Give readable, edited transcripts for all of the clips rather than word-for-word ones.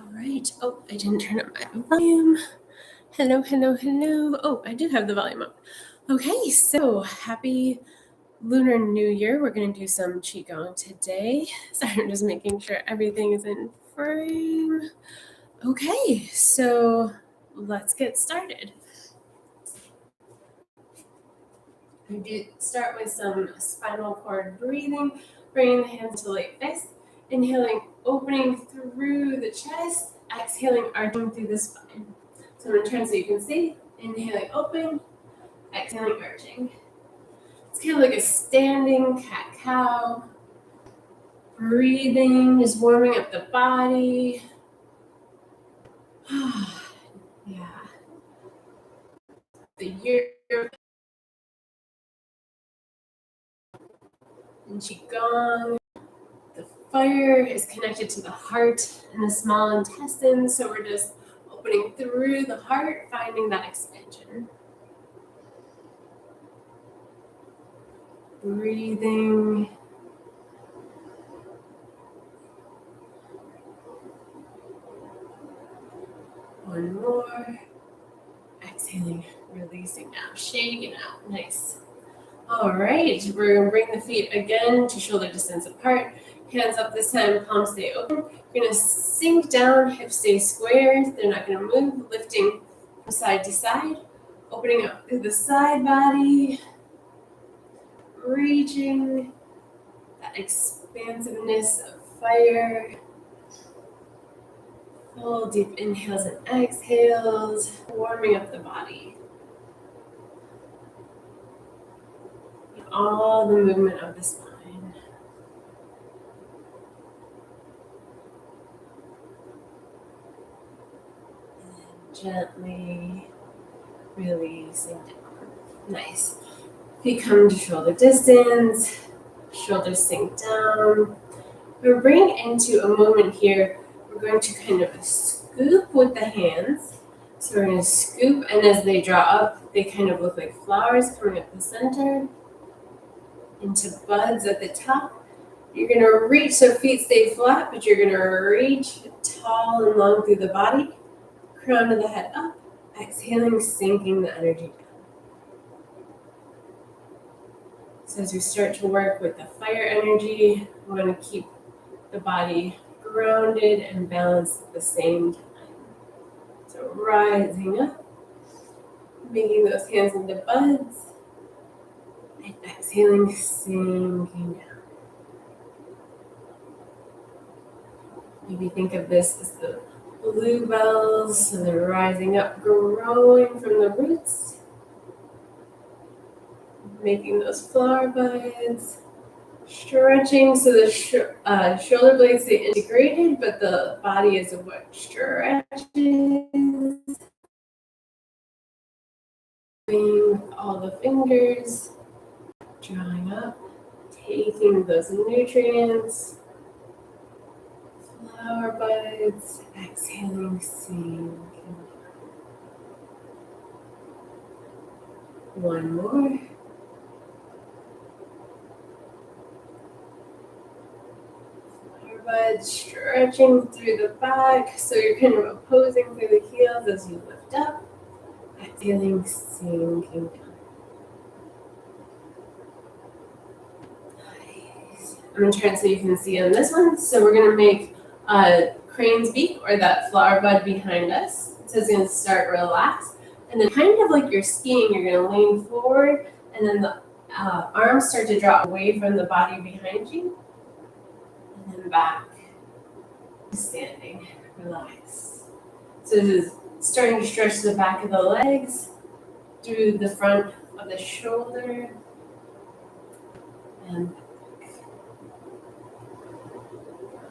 All right. Oh, I didn't turn up my volume. Hello, hello, hello. Oh, I did have the volume up. Okay, so happy Lunar New Year. We're going to do some qigong today. So I'm just making sure everything is in frame. Okay, so let's get started. We do start with some spinal cord breathing, bringing the hands to like this, inhaling, opening through the chest, exhaling, arching through the spine. So I'm going to turn so you can see. Inhaling, open, exhaling, arching. It's kind of like a standing cat-cow. Breathing, just warming up the body. Yeah. The year in qigong. The fire is connected to the heart and the small intestine, so we're just opening through the heart, finding that expansion. Breathing. One more. Exhaling, releasing now, shaking out. Nice. All right, we're going to bring the feet again to shoulder distance apart. Hands up this time, palms stay open. We're going to sink down, hips stay square. They're not going to move, lifting from side to side. Opening up through the side body. Reaching that expansiveness of fire. Full deep inhales and exhales, warming up the body. All the movement of the spine. And gently releasing down. Nice. Feet come to shoulder distance, shoulders sink down. We're bringing into a moment here. We're going to kind of scoop with the hands. So we're going to scoop, and as they draw up, they kind of look like flowers coming up the center. Into buds at the top. You're going to reach so feet stay flat, but you're going to reach tall and long through the body. Crown of the head up. Exhaling, sinking the energy down. So as we start to work with the fire energy, we want to keep the body grounded and balanced at the same time. So rising up, making those hands into buds, and exhaling, sinking down. Maybe think of this as the bluebells, so they're rising up, growing from the roots, making those flower buds, stretching so the shoulder blades stay integrated, but the body is what stretches. With all the fingers, drawing up, taking those nutrients. Flower buds, exhaling, sinking. One more. Flower buds, stretching through the back, so you're kind of opposing through the heels as you lift up. Exhaling, sinking down. Nice. I'm going to turn so you can see on this one. So we're going to make a crane's beak, or that flower bud behind us. So it's going to start relaxed. And then kind of like you're skiing, you're going to lean forward, and then the arms start to draw away from the body behind you. And then back. Standing. Relax. So this is starting to stretch the back of the legs, through the front of the shoulder, and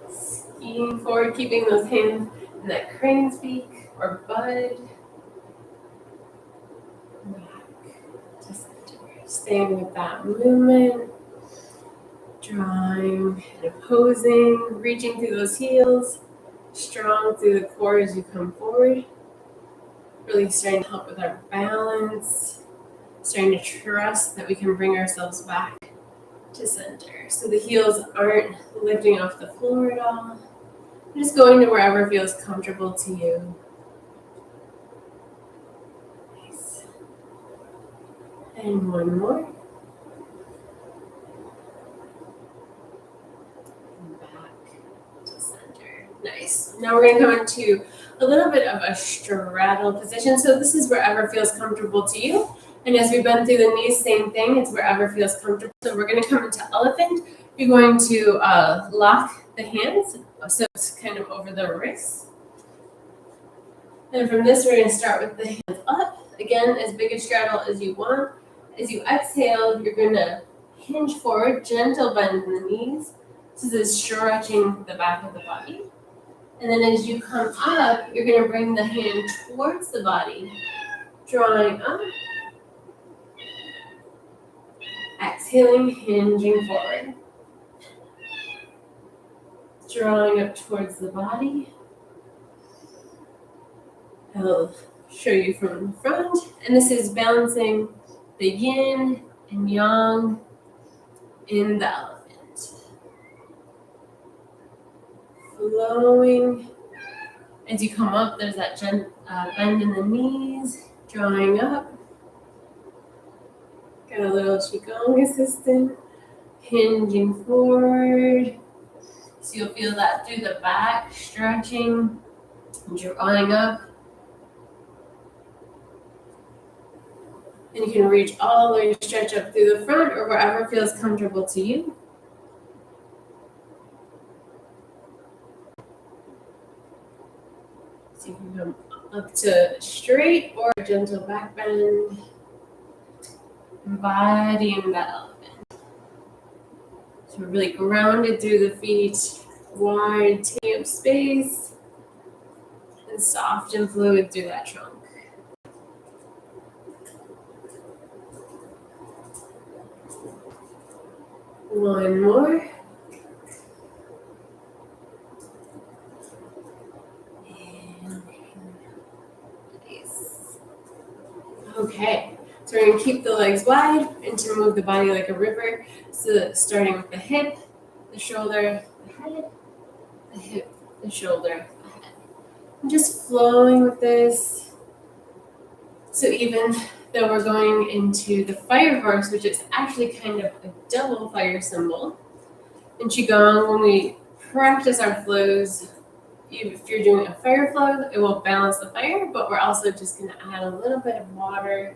skiing forward, keeping those hands in that crane's beak or bud. Back to center. Staying with that movement, drawing and opposing, reaching through those heels, strong through the core as you come forward. Really starting to help with our balance, starting to trust that we can bring ourselves back to center. So the heels aren't lifting off the floor at all. Just going to wherever feels comfortable to you. Nice. And one more. And back to center. Nice. Now we're going to come into a little bit of a straddle position. So this is wherever feels comfortable to you. And as we bend through the knees, same thing. It's wherever feels comfortable. So we're going to come into elephant. You're going to lock the hands. So it's kind of over the wrists. And from this, we're going to start with the hands up. Again, as big a straddle as you want. As you exhale, you're going to hinge forward, gentle bend in the knees. This is stretching the back of the body. And then as you come up, you're going to bring the hand towards the body, drawing up. Exhaling, hinging forward. Drawing up towards the body. I'll show you from the front. And this is balancing the yin and yang in the elephant. Flowing. As you come up, there's that bend in the knees, drawing up. Got a little qigong assistant, hinging forward. So you'll feel that through the back, stretching, drawing up. And you can reach all the way, stretch up through the front or wherever feels comfortable to you. So you can come up to straight or a gentle back bend. Embodying that elephant. So we're really grounded through the feet, wide, taking up space, and soft and fluid through that trunk. One more. And nice. Okay, so we're going to keep the legs wide and to move the body like a river. So starting with the hip, the shoulder, the head, the hip, the shoulder, the head. And just flowing with this. So even though we're going into the fire horse, which is actually kind of a double fire symbol. In qigong, when we practice our flows, if you're doing a fire flow, it will balance the fire, but we're also just going to add a little bit of water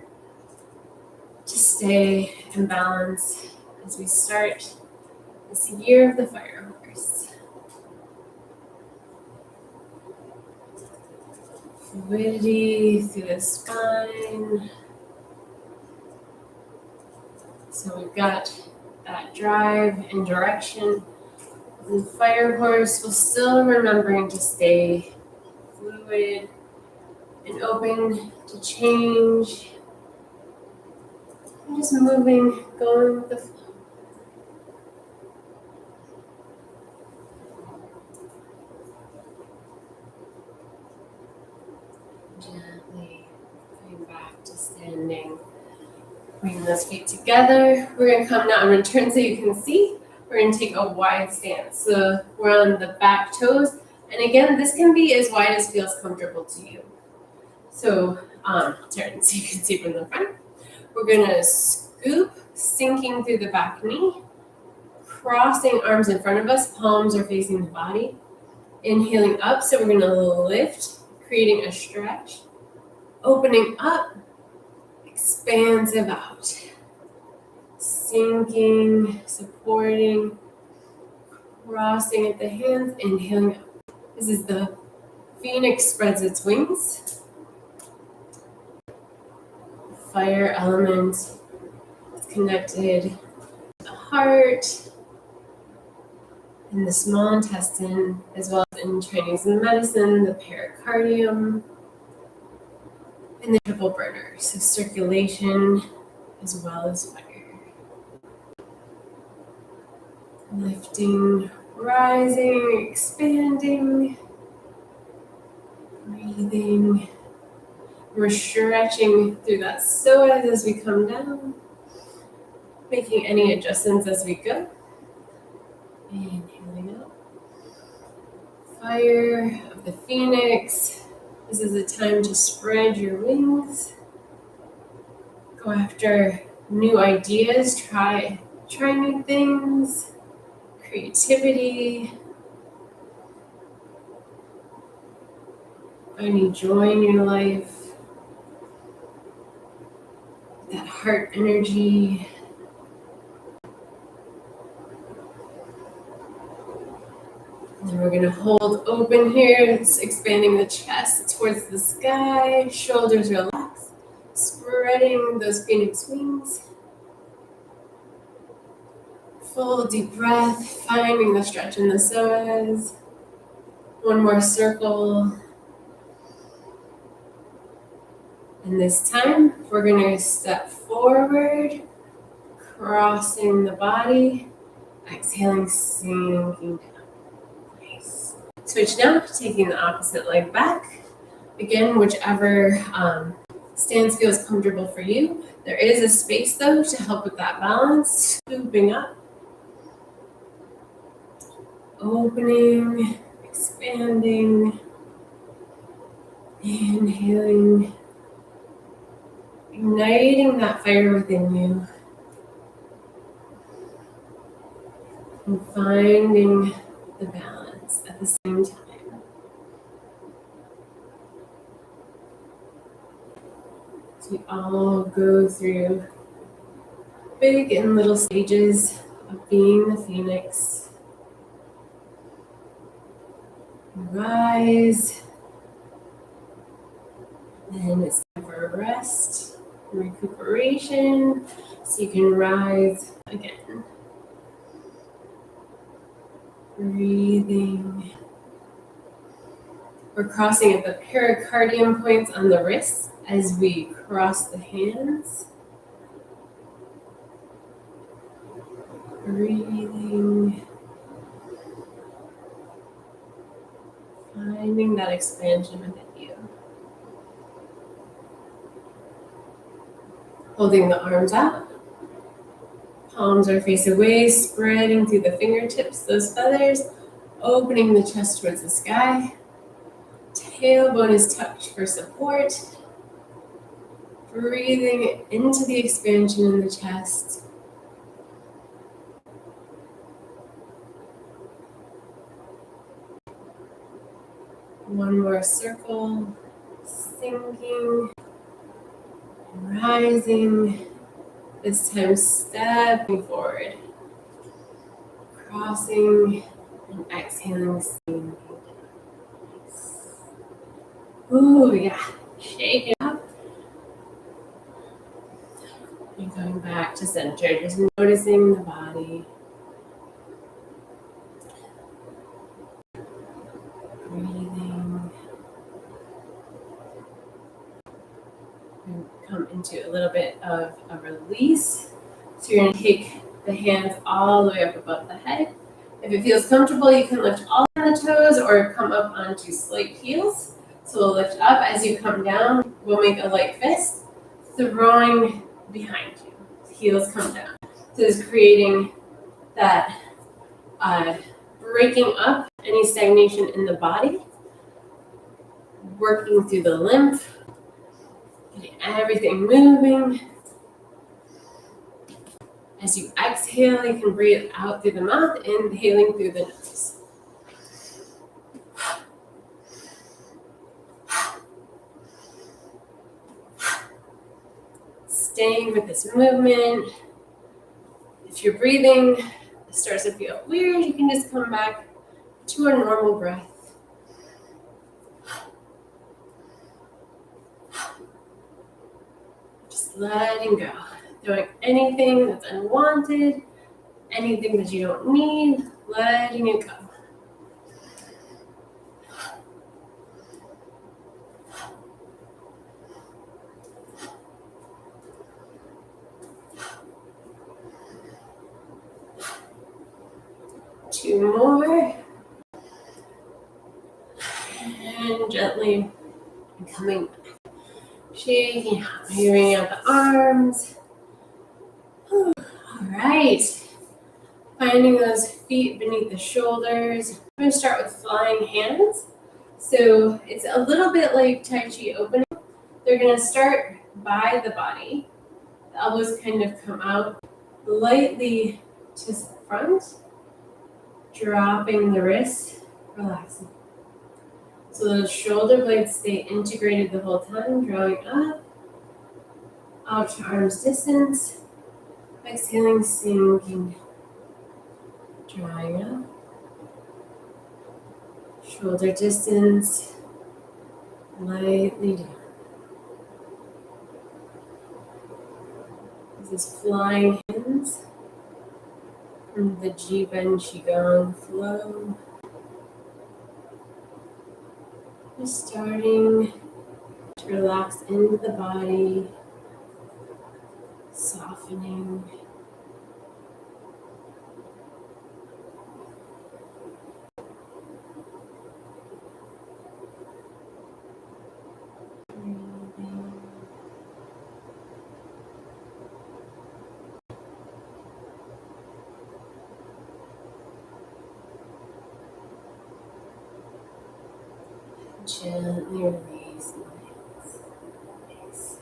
to stay in balance as we start this year of the fire horse. Fluidity through the spine. So we've got that drive and direction. The fire horse will still remembering to stay fluid and open to change. And just moving, going with the flow. Gently coming back to standing. Bring those feet together. We're going to come now and return so you can see. We're going to take a wide stance. So we're on the back toes. And again, this can be as wide as feels comfortable to you. So turn so you can see from the front. We're going to scoop, sinking through the back knee. Crossing arms in front of us. Palms are facing the body. Inhaling up. So we're going to lift, creating a stretch. Opening up. Expansive out. Sinking, supporting, crossing at the hands, inhaling up. This is the phoenix spreads its wings. Fire element is connected to the heart and the small intestine, as well as in Chinese medicine, the pericardium. And the triple burner, so circulation as well as fire. Lifting, rising, expanding, breathing. We're stretching through that psoas as we come down, making any adjustments as we go. Inhaling up, fire of the phoenix. This is a time to spread your wings. Go after new ideas, try new things, creativity, finding joy in your life, that heart energy. And then we're going to hold open here. It's expanding the chest towards the sky, shoulders relax, spreading those phoenix wings. Full deep breath, finding the stretch in the psoas. One more circle. And this time, we're going to step forward, crossing the body, exhaling, sinking down. Nice. Switch now, taking the opposite leg back. Again, whichever stance feels comfortable for you. There is a space though to help with that balance. Scooping up, opening, expanding, inhaling, igniting that fire within you, and finding the balance at the same time. So we all go through big and little stages of being the phoenix. Rise, then it's time for a rest, recuperation, so you can rise again. Breathing. We're crossing at the pericardium points on the wrists as we cross the hands. Breathing. Finding that expansion within you. Holding the arms out. Palms are face away, spreading through the fingertips, those feathers, opening the chest towards the sky. Tailbone is tucked for support. Breathing into the expansion in the chest. One more circle, sinking, rising, this time stepping forward, crossing and exhaling, sinking. Ooh, yeah, shake it up. And going back to center, just noticing the body. Breathing. And come into a little bit of a release. So you're going to take the hands all the way up above the head. If it feels comfortable, you can lift all on the toes or come up onto slight heels. So we'll lift up. As you come down, we'll make a light fist, throwing behind you. Heels come down. So it's creating that breaking up any stagnation in the body, working through the lymph, getting everything moving. As you exhale, you can breathe out through the mouth, inhaling through the nose. Staying with this movement. If you're breathing starts to feel weird, you can just come back to a normal breath. Just letting go. Throwing anything that's unwanted, anything that you don't need, letting it go. Two more. And gently coming back. Shaking out, moving out the arms. All right. Finding those feet beneath the shoulders. I'm going to start with flying hands. So it's a little bit like Tai Chi opening. They're going to start by the body. The elbows kind of come out lightly to the front, dropping the wrists, relaxing. So those shoulder blades stay integrated the whole time, drawing up, out to arm's distance, exhaling, sinking, drawing up, shoulder distance, lightly down. This is flying hands from the qigong flow. Just starting to relax into the body, softening. Breathing. Gently release the hands. Nice.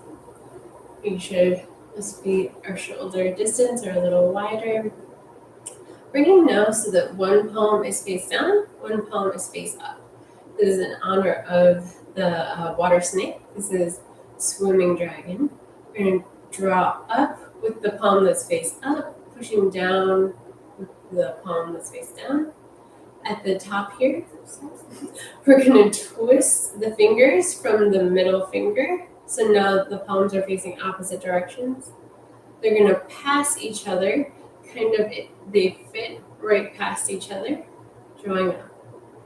Make sure those feet or shoulder distance are a little wider. Bringing now so that one palm is face down, one palm is face up. This is in honor of the water snake. This is swimming dragon. We're going to draw up with the palm that's face up, pushing down with the palm that's face down. At the top here, we're going to twist the fingers from the middle finger. So now the palms are facing opposite directions. They're going to pass each other, they fit right past each other, drawing up.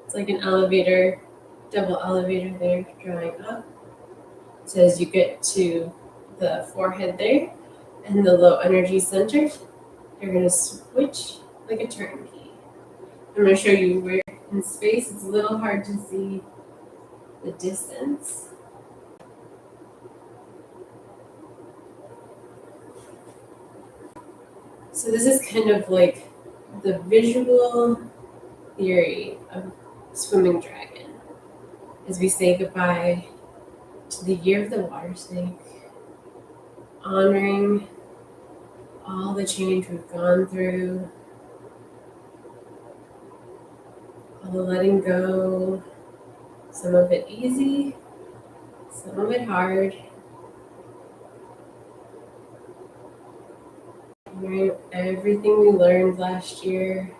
It's like an elevator, double elevator there, drawing up. So as you get to the forehead there and the low energy center, you're going to switch like a turnkey. I'm going to show you where in space it's a little hard to see the distance. So this is kind of like the visual theory of swimming dragon as we say goodbye to the year of the water snake, honoring all the change we've gone through, all the letting go, some of it easy, some of it hard. Honoring everything we learned last year.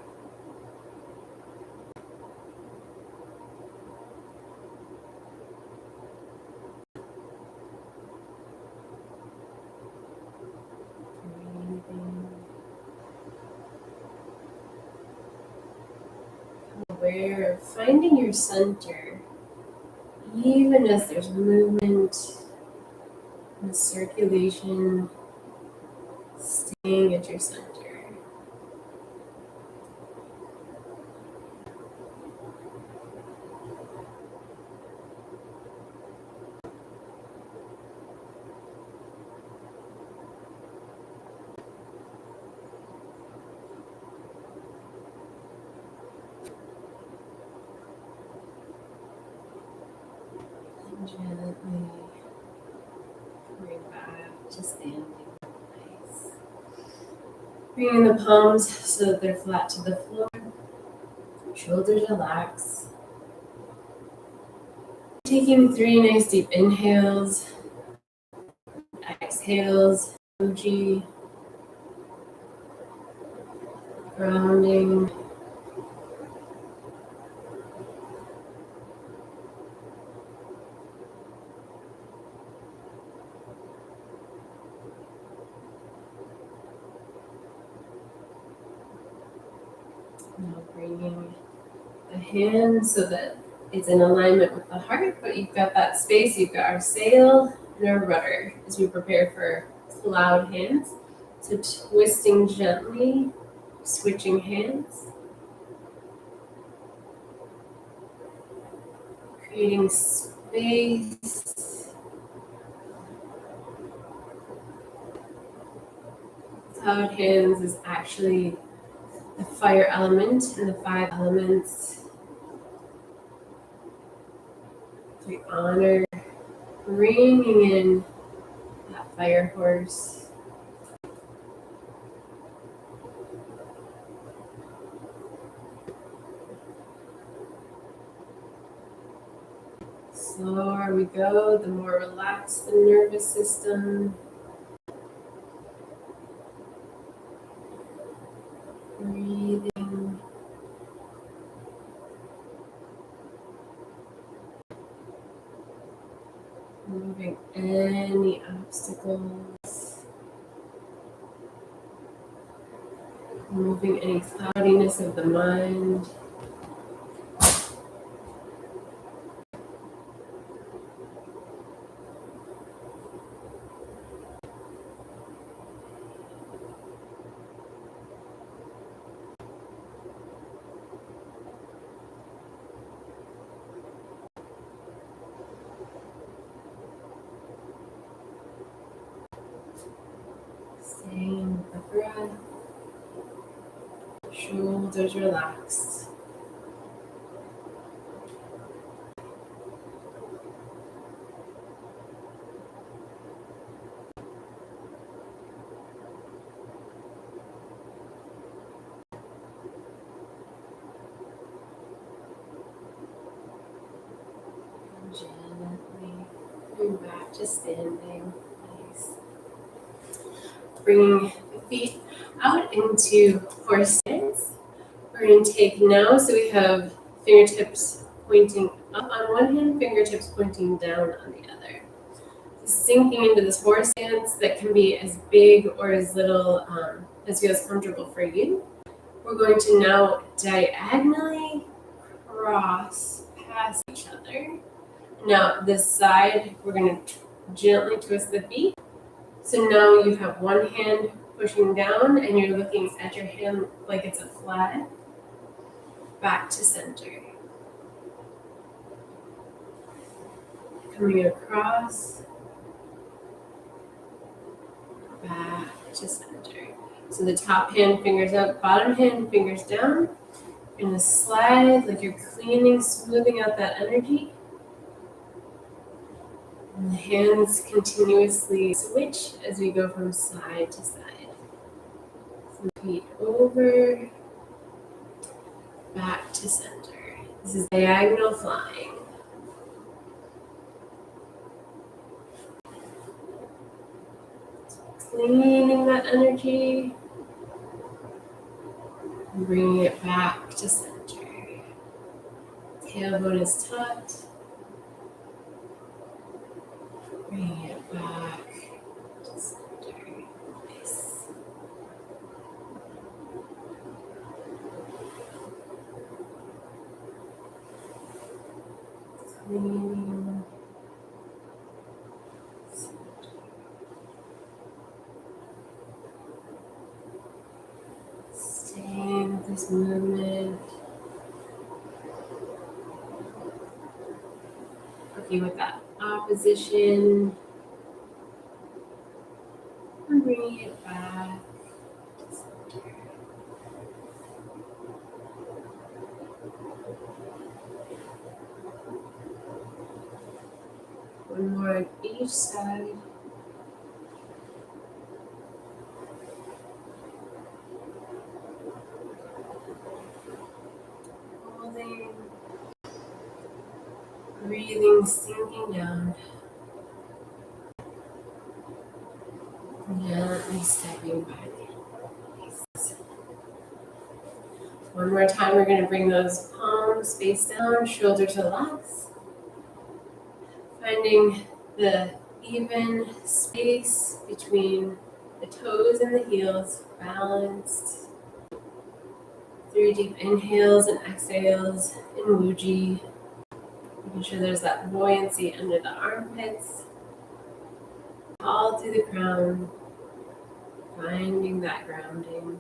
Aware of finding your center, even as there's movement and circulation, staying at your center. Gently coming back to standing. Nice. Bringing the palms so that they're flat to the floor. Shoulders relax. Taking 3 nice deep inhales, exhales, Fuji, grounding. Now bringing the hand so that it's in alignment with the heart, but you've got that space, you've got our sail and our rudder as we prepare for cloud hands. So twisting gently, switching hands, creating space. Cloud hands is actually the fire element and the 5 elements. We honor bringing in that fire horse. Slower we go, the more relaxed the nervous system. Breathing. Removing any obstacles. Removing any cloudiness of the mind. Staying with the breath. Shoulders relaxed. Gently bring back to standing. Nice. Bringing the feet out into horse stance. We're going to take now, so we have fingertips pointing up on one hand, fingertips pointing down on the other. Sinking into this horse stance that can be as big or as little as feels comfortable for you. We're going to now diagonally cross past each other. Now this side, we're going to gently twist the feet. So now you have one hand pushing down and you're looking at your hand like it's a flag. Back to center. Coming across. Back to center. So the top hand fingers up, bottom hand fingers down. You're going to slide like you're cleaning, smoothing out that energy. And the hands continuously switch as we go from side to side. So feet over, back to center. This is diagonal flying. Cleaning that energy. And bringing it back to center. Tailbone is tucked. Bringing it back to center. Nice. Cleaning. Staying with this movement. Working with that opposition. And bringing it back to center. One more on each side. Holding. Breathing, sinking down. Gently stepping back. Nice. One more time, we're going to bring those palms face down, shoulders relax. Finding the even space between the toes and the heels, balanced. 3 deep inhales and exhales in Wuji. Making sure there's that buoyancy under the armpits. All through the crown. Finding that grounding.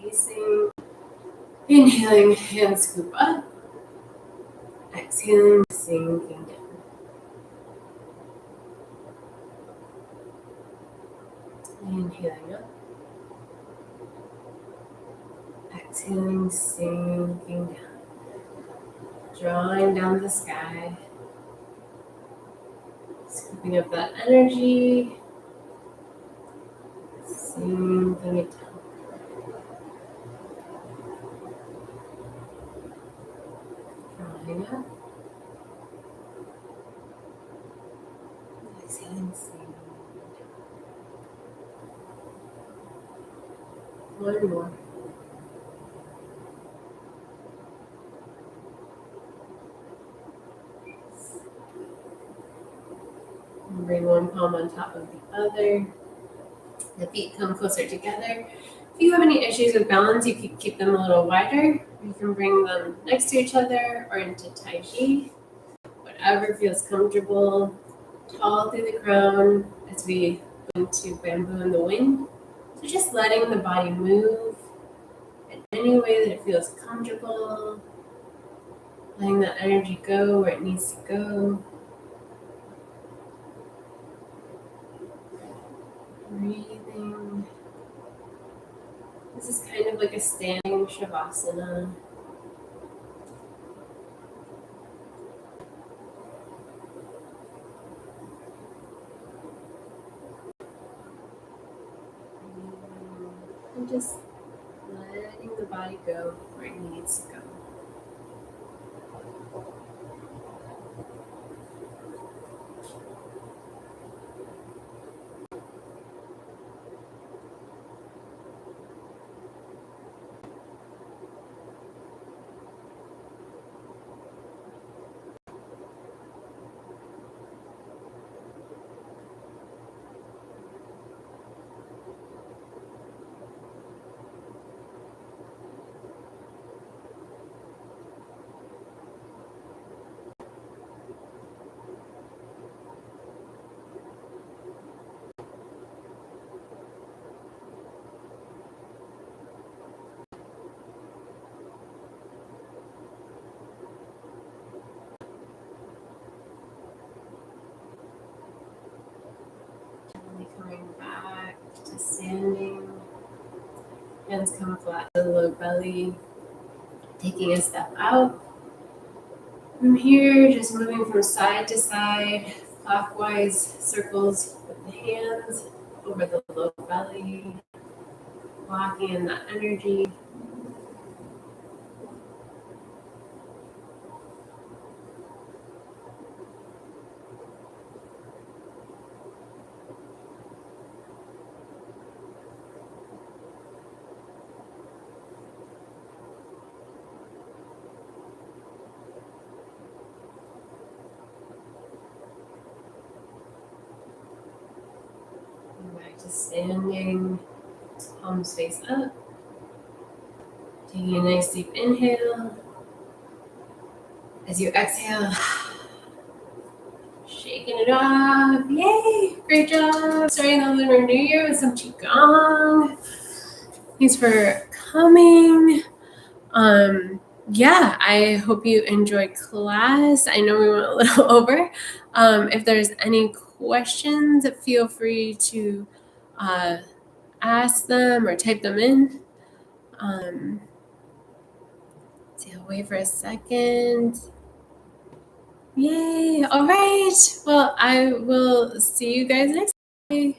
releasing. Inhaling, hands scoop up. Exhaling, sinking down. Inhaling up. Exhaling, sinking down. Drawing down the sky. Scooping up that energy. Sinking it down. Drawing up. Exhaling, sinking down. One more. Bring one palm on top of the other. The feet come closer together. If you have any issues with balance, you can keep them a little wider. You can bring them next to each other or into Tai Chi. Whatever feels comfortable. Tall through the crown as we go into bamboo in the wind. So just letting the body move in any way that it feels comfortable. Letting that energy go where it needs to go. Breathing. This is kind of like a standing Shavasana. And just letting the body go where it needs to go. Coming back to standing. Hands come flat to the low belly. Taking a step out. From here, just moving from side to side, clockwise circles with the hands over the low belly. Locking in that energy. Back to standing, palms face up. Taking a nice deep inhale. As you exhale, shaking it off. Yay! Great job. Starting the Lunar New Year with some qigong. Thanks for coming. Yeah, I hope you enjoyed class. I know we went a little over. If there's any questions, feel free to ask them or type them in. So I'll wait for a second. Yay! All right. Well, I will see you guys next time.